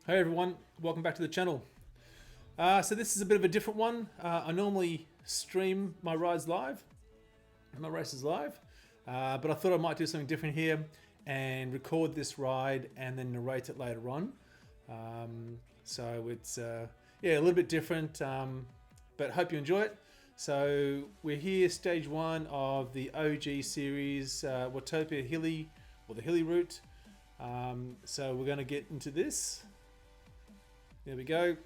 Hey everyone, welcome back to the channel. So this is a bit of a different one. I normally stream my rides live, my races live, but I thought I might do something different here and record this ride and then narrate it later on. So it's yeah, a little bit different, but hope you enjoy it. So we're here, stage one of the OG series, Watopia Hilly, or the Hilly route. So we're going to get into this. There we go.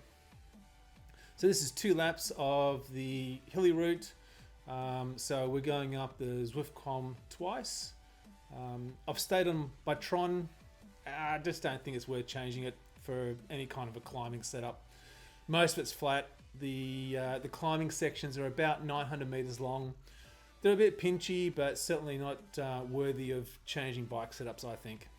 So this is 2 laps of the Hilly route. So we're going up the Zwift twice. I've stayed on my Tron. I just don't think it's worth changing it for any kind of a climbing setup. Most of it's flat. The climbing sections are about 900 meters long. They're a bit pinchy, but certainly not worthy of changing bike setups, I think.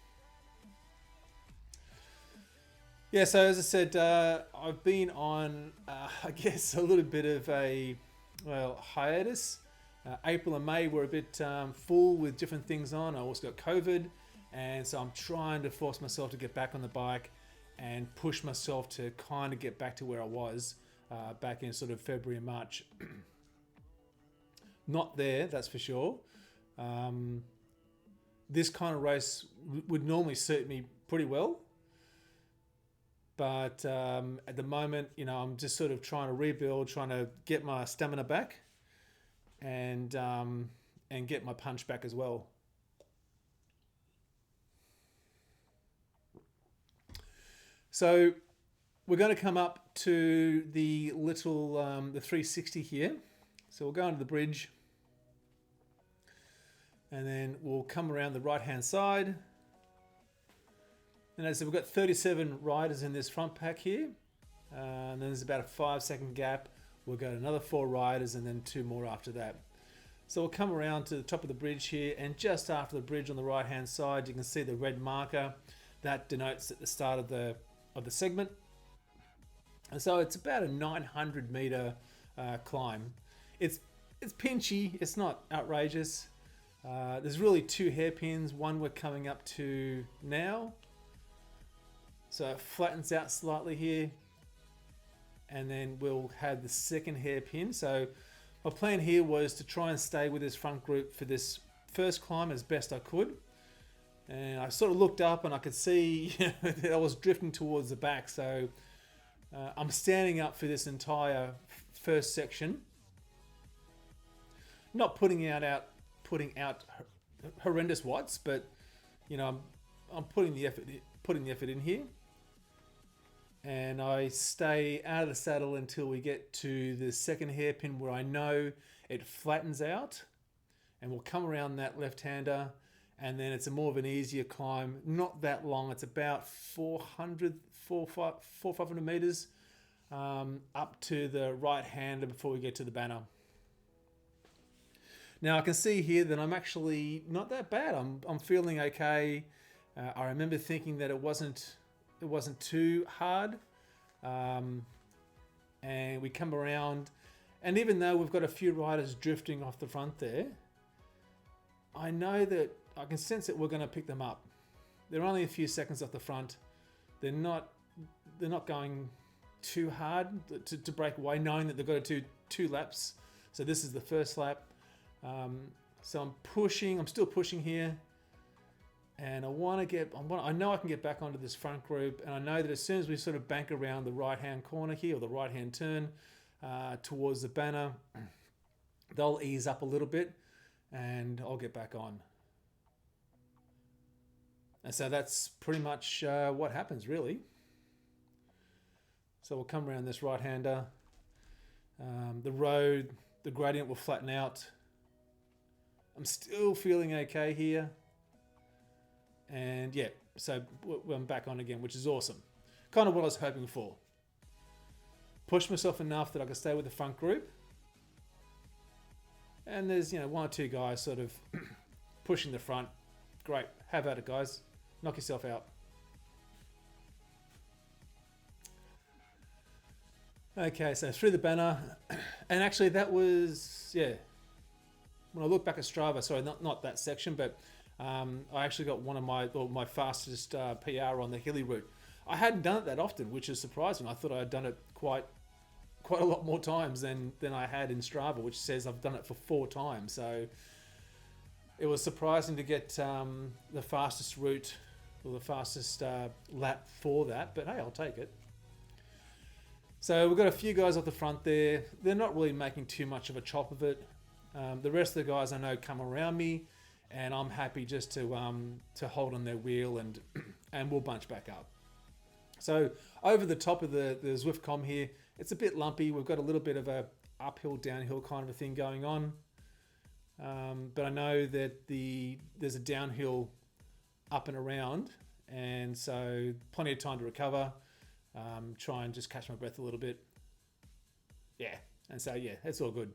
Yeah, so as I said, I've been on, I guess, a little bit of a, hiatus. April and May were a bit full with different things on. I also got COVID, and so I'm trying to force myself to get back on the bike and push myself to kind of get back to where I was back in sort of February and March. Not there, that's for sure. This kind of race would normally suit me pretty well. But at the moment, I'm just sort of trying to rebuild, trying to get my stamina back, and get my punch back as well. So we're going to come up to the little the 360 here. So we'll go under the bridge, and then we'll come around the right-hand side. And as I said, we've got 37 riders in this front pack here. And then there's about a 5-second gap. We'll go to another 4 riders and then 2 more after that. So we'll come around to the top of the bridge here, and just after the bridge on the right-hand side, you can see the red marker. That denotes at the start of the segment. And so it's about a 900 meter climb. It's pinchy, it's not outrageous. There's really 2 hairpins. One we're coming up to now. So it flattens out slightly here, and then we'll have the second hairpin. So my plan here was to try and stay with this front group for this first climb as best I could. And I sort of looked up and I could see that I was drifting towards the back. So I'm standing up for this entire first section. Not putting out horrendous watts, but I'm putting the effort in here. And I stay out of the saddle until we get to the second hairpin where I know it flattens out, and we'll come around that left-hander, and then it's a more of an easier climb. Not that long. It's about 400, 500 meters up to the right-hander before we get to the banner. Now I can see here that I'm actually not that bad. I'm feeling okay. I remember thinking that it wasn't too hard, and we come around, and even though we've got a few riders drifting off the front there, I know that I can sense that we're going to pick them up. They're only a few seconds off the front. They're not going too hard to break away, knowing that they've got to do 2 laps. So this is the first lap. So I'm still pushing here. And I know I can get back onto this front group, and I know that as soon as we sort of bank around the right-hand corner here, or the right-hand turn towards the banner, they'll ease up a little bit, and I'll get back on. And so that's pretty much what happens, really. So we'll come around this right-hander. The gradient will flatten out. I'm still feeling okay here. And yeah, so I'm back on again, which is awesome. Kind of what I was hoping for. Pushed myself enough that I could stay with the front group. And there's 1 or 2 guys sort of pushing the front. Great, have at it, guys. Knock yourself out. Okay, so through the banner. And actually that was, when I look back at Strava, sorry, not that section, but I actually got one of my fastest PR on the Hilly route. I hadn't done it that often, which is surprising. I thought I had done it quite a lot more times than I had in Strava, which says I've done it for 4 times. So it was surprising to get the fastest route or the fastest lap for that, but hey, I'll take it. So we've got a few guys off the front there. They're not really making too much of a chop of it. The rest of the guys I know come around me, and I'm happy just to hold on their wheel and we'll bunch back up. So over the top of the Zwift com here, it's a bit lumpy. We've got a little bit of a uphill, downhill kind of a thing going on. But I know that there's a downhill up and around, and so plenty of time to recover. Try and just catch my breath a little bit. Yeah, and so yeah, it's all good.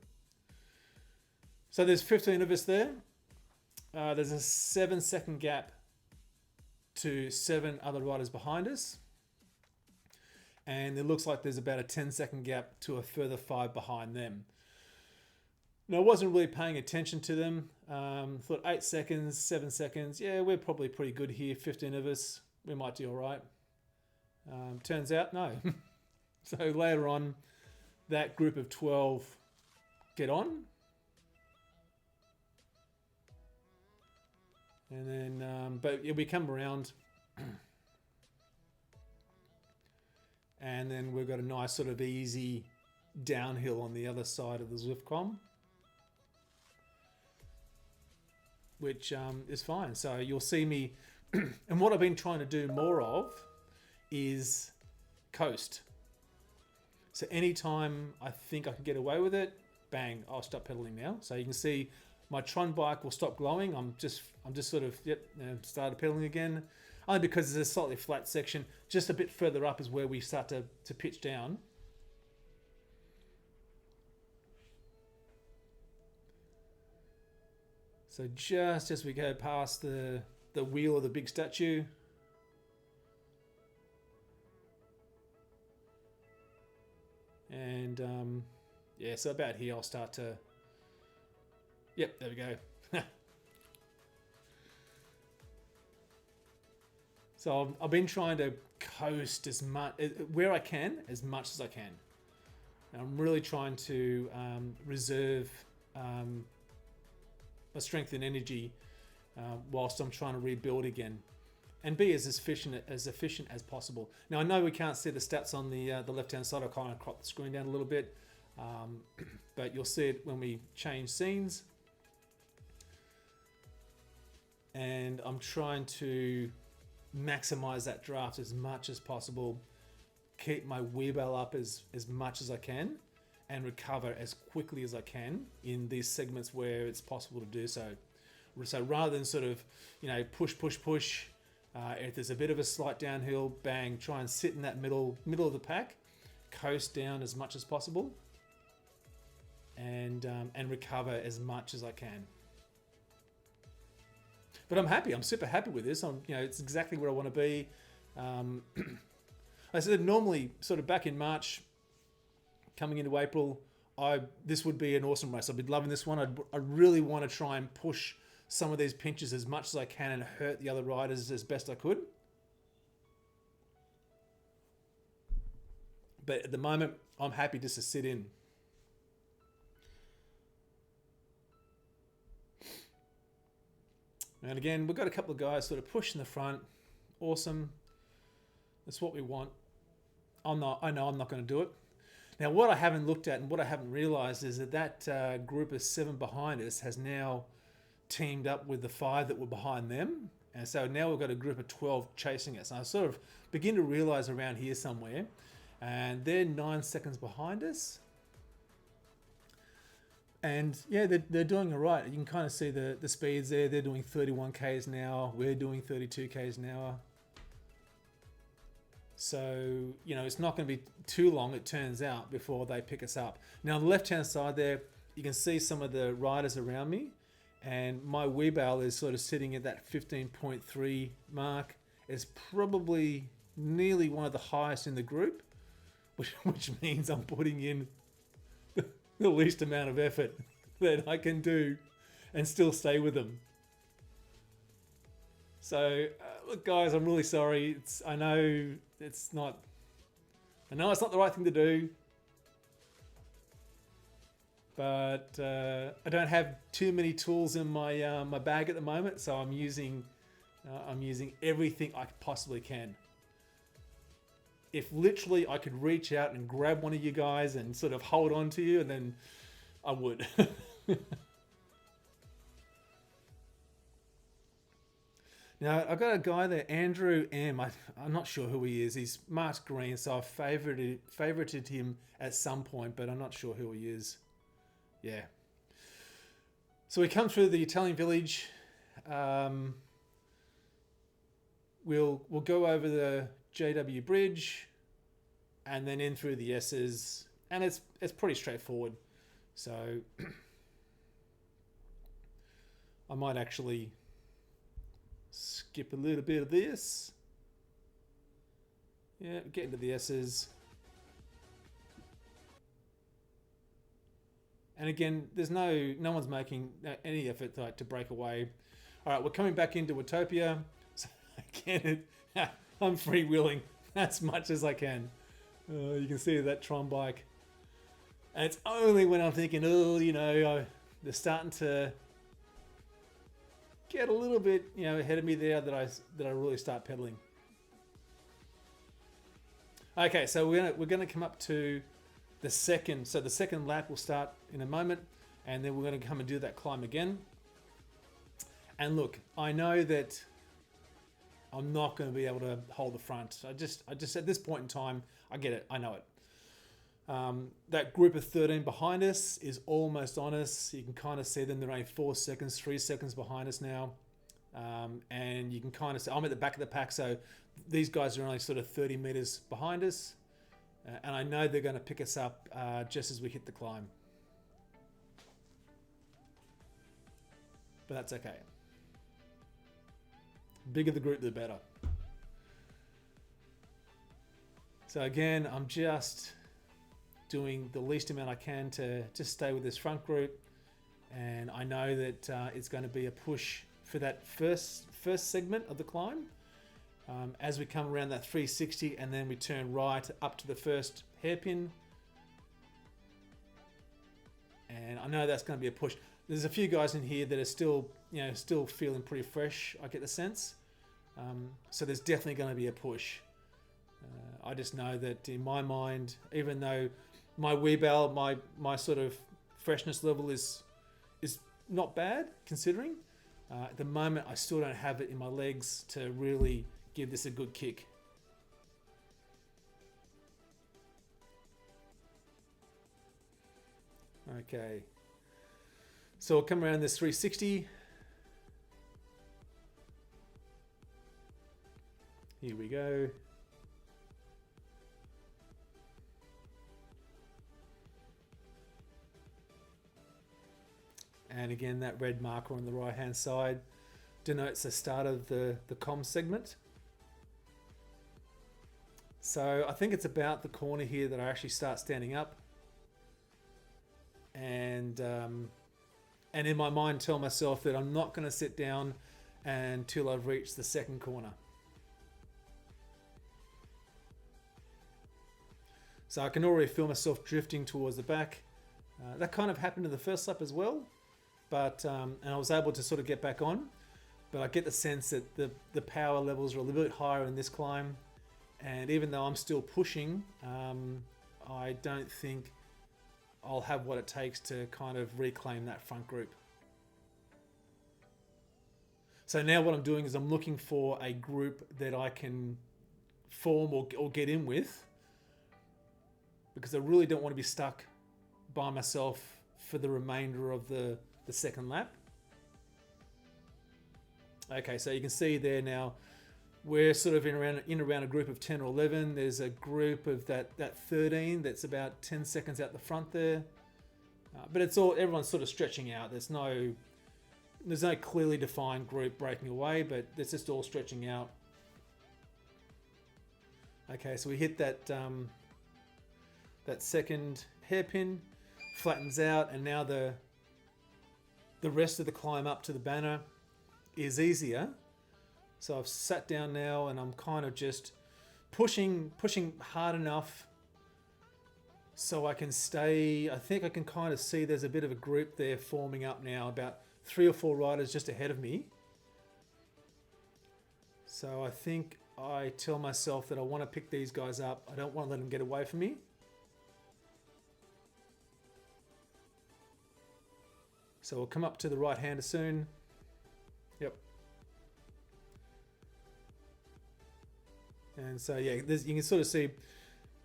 So there's 15 of us there. There's a 7-second gap to 7 other riders behind us. And it looks like there's about a 10-second gap to a further 5 behind them. Now, I wasn't really paying attention to them. Thought 8 seconds, 7 seconds. Yeah, we're probably pretty good here. 15 of us. We might do all right. Turns out, no. So later on, that group of 12 get on. And then, but yeah, we come around. And then we've got a nice sort of easy downhill on the other side of the Zwift.com, which is fine. So you'll see me, and what I've been trying to do more of is coast. So anytime I think I can get away with it, bang, I'll stop pedaling now. So you can see my Tron bike will stop glowing. I'm just sort of, started pedaling again. Only because there's a slightly flat section. Just a bit further up is where we start to pitch down. So just as we go past the wheel of the big statue, and yeah, so about here I'll start to, yep, there we go. So I've been trying to coast as much where I can, as much as I can. And I'm really trying to reserve my strength and energy whilst I'm trying to rebuild again, and be as efficient as possible. Now I know we can't see the stats on the left-hand side. I kind of crop the screen down a little bit, but you'll see it when we change scenes. And I'm trying to maximize that draft as much as possible, keep my wheel up as much as I can, and recover as quickly as I can in these segments where it's possible to do so. So rather than sort of, push, if there's a bit of a slight downhill, bang, try and sit in that middle of the pack, coast down as much as possible, and recover as much as I can. But I'm happy. I'm super happy with this. It's exactly where I want to be. I said normally, sort of back in March, coming into April, this would be an awesome race. I'd be loving this one. I really want to try and push some of these pinches as much as I can and hurt the other riders as best I could. But at the moment, I'm happy just to sit in. And again, we've got a couple of guys sort of pushing the front. Awesome. That's what we want. I know I'm not going to do it. Now, what I haven't looked at and what I haven't realized is that group of 7 behind us has now teamed up with the 5 that were behind them. And so now we've got a group of 12 chasing us. And I sort of begin to realize around here somewhere, and they're 9 seconds behind us. And yeah, they're doing all right. You can kind of see the speeds there. They're doing 31 k's an hour. We're doing 32 k's an hour. So, it's not going to be too long, it turns out, before they pick us up. Now, on the left-hand side there, you can see some of the riders around me. And my wheel is sort of sitting at that 15.3 mark. It's probably nearly one of the highest in the group, which means I'm putting in the least amount of effort that I can do and still stay with them. So Look, guys, I'm really sorry. I know it's not the right thing to do. But I don't have too many tools in my my bag at the moment, so I'm using everything I possibly can. If literally I could reach out and grab one of you guys and sort of hold on to you, and then I would. Now, I've got a guy there, Andrew M. I'm not sure who he is. He's marked green, so I've favorited him at some point, but I'm not sure who he is. Yeah. So we come through the Italian village. We'll go over the JW bridge and then in through the S's, and it's pretty straightforward. So I might actually skip a little bit of this. Yeah, get into the S's. And again, there's no one's making any effort to break away. All right, we're coming back into Watopia. So again, I'm freewheeling as much as I can. You can see that Tron bike. And it's only when I'm thinking, oh, you know, they're starting to get a little bit, you know, ahead of me there that I really start pedaling. Okay, so we're gonna come up to the second. So the second lap will start in a moment, and then we're going to come and do that climb again. And look, I know that I'm not going to be able to hold the front. I just at this point in time, I get it. I know it. That group of 13 behind us is almost on us. You can kind of see them. They're only 4 seconds, 3 seconds behind us now. And you can kind of see, I'm at the back of the pack, so these guys are only sort of 30 meters behind us. And I know they're going to pick us up just as we hit the climb. But that's okay. Bigger the group, the better. So again, I'm just doing the least amount I can to just stay with this front group. And I know that it's going to be a push for that first segment of the climb. As we come around that 360 and then we turn right up to the first hairpin. And I know that's going to be a push. There's a few guys in here that are still feeling pretty fresh, I get the sense. So there's definitely going to be a push. I just know that in my mind, even though my wheelbarrow, my sort of freshness level is not bad considering, at the moment I still don't have it in my legs to really give this a good kick. Okay. So we'll come around this 360. Here we go. And again, that red marker on the right hand side denotes the start of the comm segment. So I think it's about the corner here that I actually start standing up. And in my mind tell myself that I'm not going to sit down until I've reached the second corner. So I can already feel myself drifting towards the back. That kind of happened in the first lap as well, but and I was able to sort of get back on. But I get the sense that the power levels are a little bit higher in this climb, and even though I'm still pushing, I don't think I'll have what it takes to kind of reclaim that front group. So now what I'm doing is I'm looking for a group that I can form or get in with, because I really don't want to be stuck by myself for the remainder of the second lap. Okay, so you can see there now, we're sort of in around a group of 10 or 11. There's a group of that 13 that's about 10 seconds out the front there. But everyone's sort of stretching out. There's no clearly defined group breaking away, but it's just all stretching out. Okay, so we hit that second hairpin, flattens out, and now the rest of the climb up to the banner is easier. So I've sat down now and I'm kind of just pushing hard enough so I can stay. I think I can kind of see there's a bit of a group there forming up now, about 3 or 4 riders just ahead of me. So I think I tell myself that I want to pick these guys up. I don't want to let them get away from me. So we'll come up to the right-hander soon. Yep. And so, yeah, you can sort of see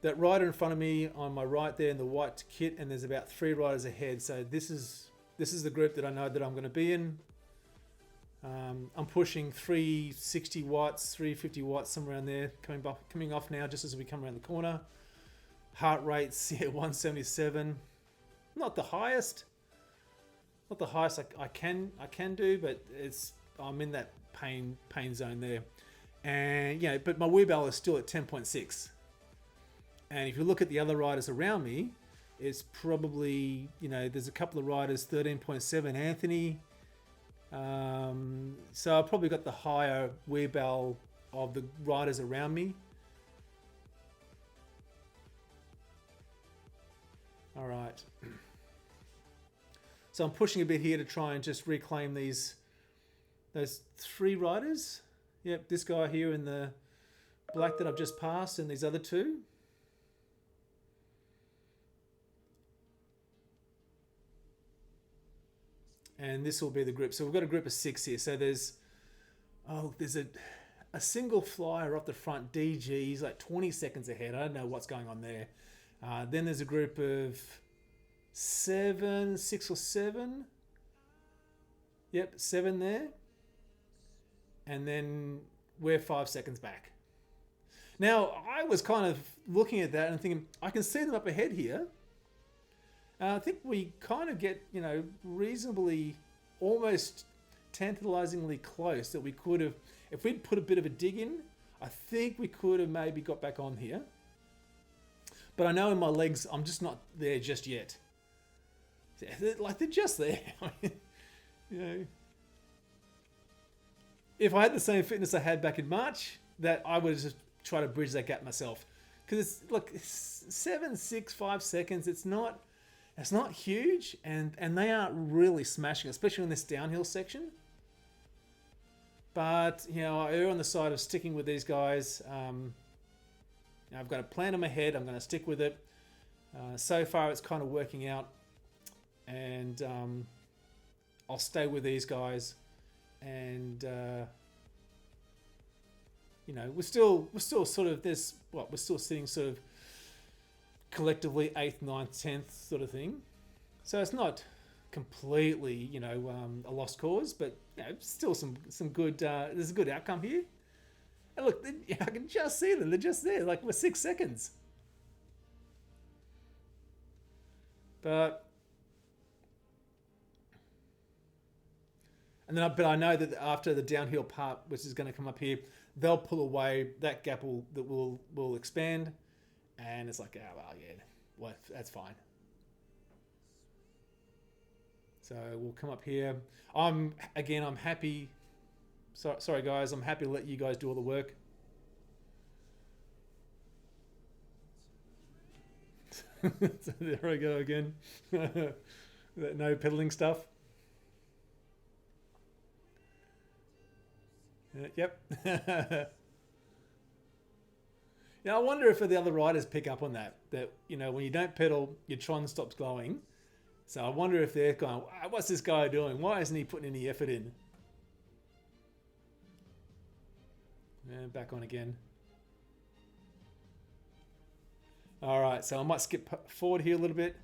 that rider in front of me on my right there in the white kit, and there's about 3 riders ahead. So this is the group that I know that I'm going to be in. I'm pushing 360 watts, 350 watts, somewhere around there, coming off now just as we come around the corner. Heart rate's 177. Not the highest. Not the highest I can do, but I'm in that pain zone there. And but my wheel bell is still at 10.6. And if you look at the other riders around me, it's probably, there's a couple of riders, 13.7, Anthony. So I've probably got the higher wheel bell of the riders around me. All right. So I'm pushing a bit here to try and just reclaim those 3 riders. Yep, this guy here in the black that I've just passed, and these other 2. And this will be the group. So we've got a group of 6 here. So there's a single flyer up the front, DG. He's like 20 seconds ahead. I don't know what's going on there. Then there's a group of 6 or 7. Yep, 7 there. And then we're 5 seconds back. Now, I was kind of looking at that and thinking, I can see them up ahead here. I think we kind of get, reasonably, almost tantalizingly close that we could have, if we'd put a bit of a dig in, I think we could have maybe got back on here. But I know in my legs, I'm just not there just yet. They're just there. If I had the same fitness I had back in March, that I would just try to bridge that gap myself. Because it's 7, 6, 5 seconds. It's not huge, and they aren't really smashing, especially in this downhill section. But I err on the side of sticking with these guys. I've got a plan in my head. I'm going to stick with it. So far, it's kind of working out, and I'll stay with these guys. And we're still sort of we're still sitting sort of collectively 8th, 9th, 10th sort of thing. So it's not completely, a lost cause, but still some good, there's a good outcome here. And look, I can just see them. They're just there. Like, we're 6 seconds. But I know that after the downhill part, which is going to come up here, they'll pull away. That gap will expand. And it's like, that's fine. So we'll come up here. I'm happy. Sorry guys, I'm happy to let you guys do all the work. So there I go again. That no pedaling stuff. Yep. I wonder if the other riders pick up on that when you don't pedal, your Tron stops glowing. So I wonder if they're going, what's this guy doing? Why isn't he putting any effort in? And back on again. All right, so I might skip forward here a little bit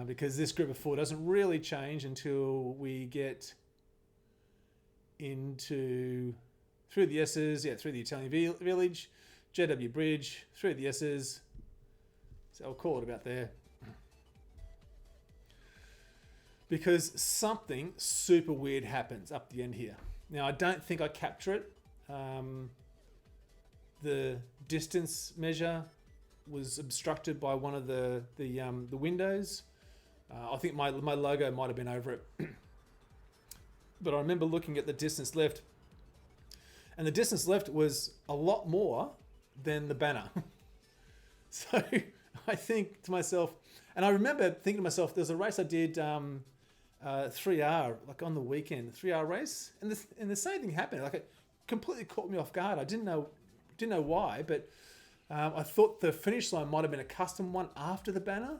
because this group of 4 doesn't really change until we get through the S's, through the Italian Village, JW Bridge, through the S's. So I'll call it about there. Because something super weird happens up the end here. Now, I don't think I capture it. The distance measure was obstructed by one of the windows. I think my logo might have been over it. But I remember looking at the distance left, And the distance left was a lot more than the banner. So I think to myself, and I remember thinking to myself, there's a race I did, 3R, like on the weekend, 3R race, and the same thing happened. Like, it completely caught me off guard. I didn't know why, but I thought the finish line might have been a custom one after the banner.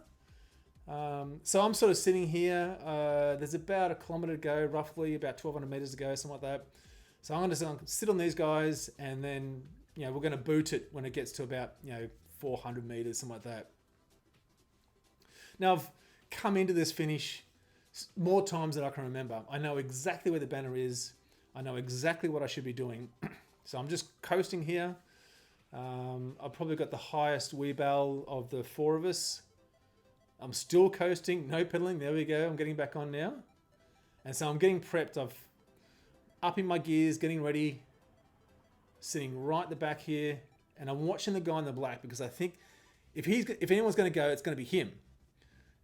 So I'm sort of sitting here. There's about 1 kilometer to go, roughly about 1,200 meters to go, something like that. So I'm going to sit on these guys, and then we're going to boot it when it gets to about 400 meters, something like that. Now I've come into this finish more times than I can remember. I know exactly where the banner is. I know exactly what I should be doing. So I'm just coasting here. I've probably got the highest wheel of the 4 of us. I'm still coasting, no pedaling. There we go. I'm getting back on now. And so I'm getting prepped. I've upping my gears, getting ready, sitting right at the back here. And I'm watching the guy in the black because I think if anyone's going to go, it's going to be him.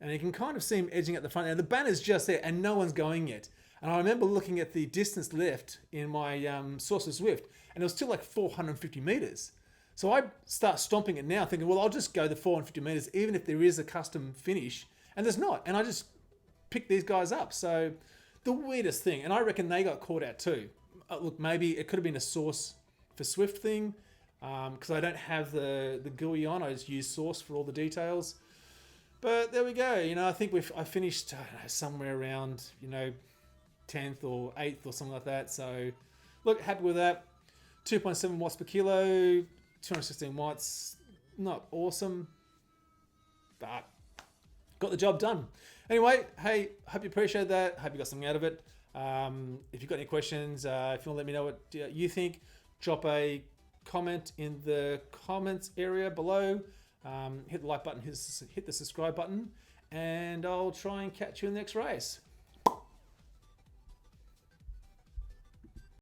And you can kind of see him edging at the front. And the banner's just there and no one's going yet. And I remember looking at the distance left in my source of Zwift, and it was still like 450 meters. So I start stomping it now, thinking, well, I'll just go the 450 meters, even if there is a custom finish. And there's not. And I just picked these guys up. So the weirdest thing, and I reckon they got caught out too. Look, maybe it could have been a source for Zwift thing, because I don't have the GUI on. I just use source for all the details. But there we go. I think I finished somewhere around 10th or 8th or something like that. So look, happy with that. 2.7 watts per kilo, 216 watts. Not awesome, but got the job done. Anyway, hey, hope you appreciate that. Hope you got something out of it. If you've got any questions, if you want to let me know what you think, drop a comment in the comments area below. Hit the like button, hit the subscribe button, and I'll try and catch you in the next race.